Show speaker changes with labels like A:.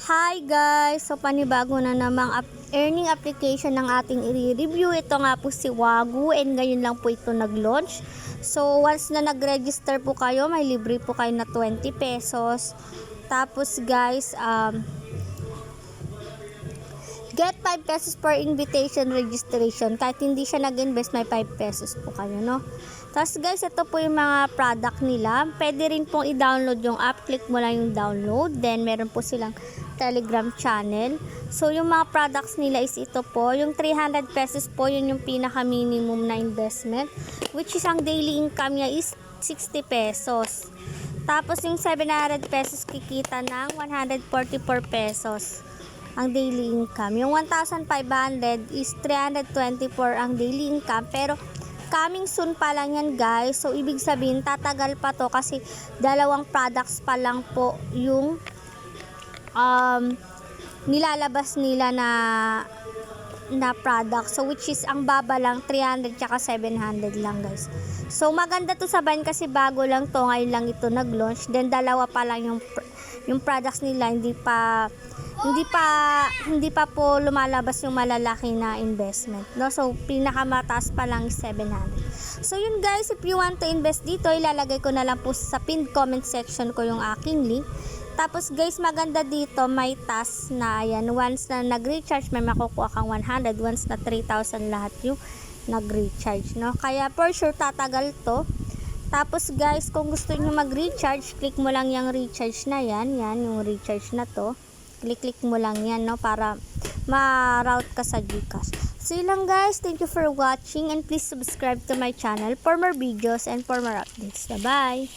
A: Hi guys! So panibago na namang earning application ng ating i-review. Ito nga po si Wagu and ngayon lang po ito nag-launch. So once na nag-register po kayo, may libre po kayo na 20 pesos. Tapos guys, get 5 pesos per invitation registration. Kahit hindi siya nag-invest, may 5 pesos po kayo, no? Tapos guys, ito po yung mga product nila. Pwede rin pong i-download yung app. Click mo lang yung download. Then meron po silang Telegram channel. So yung mga products nila is ito po. Yung 300 pesos po, yun yung pinaka minimum na investment. Which is ang daily income niya is 60 pesos. Tapos yung 700 pesos kikita ng 144 pesos ang daily income. Yung 1,500 is 324 ang daily income. Pero coming soon pa lang yan guys. So ibig sabihin tatagal pa to kasi dalawang products pa lang po yung nilalabas nila na product. So which is ang baba lang 300 tsaka 700 lang guys. So maganda to sa Vine kasi bago lang to, ngayon lang ito nag-launch. Then dalawa pa lang yung products nila, hindi pa po lumalabas yung malalaki na investment, no? So pinakamataas pa lang 700. So yun guys, if you want to invest dito, ilalagay ko na lang po sa pinned comment section ko yung aking link. Tapos guys, maganda dito may task na ayan, once na nag-recharge may makukuha kang 100, once na 3,000 lahat yung nag-recharge, no? Kaya for sure tatagal to. Tapos guys, kung gusto niyo mag-recharge, click mo lang yung recharge na yan yung recharge na to. Click mo lang yan, no, para ma-route ka sa GCash. So yun lang guys, thank you for watching and please subscribe to my channel for more videos and for more updates. Bye bye.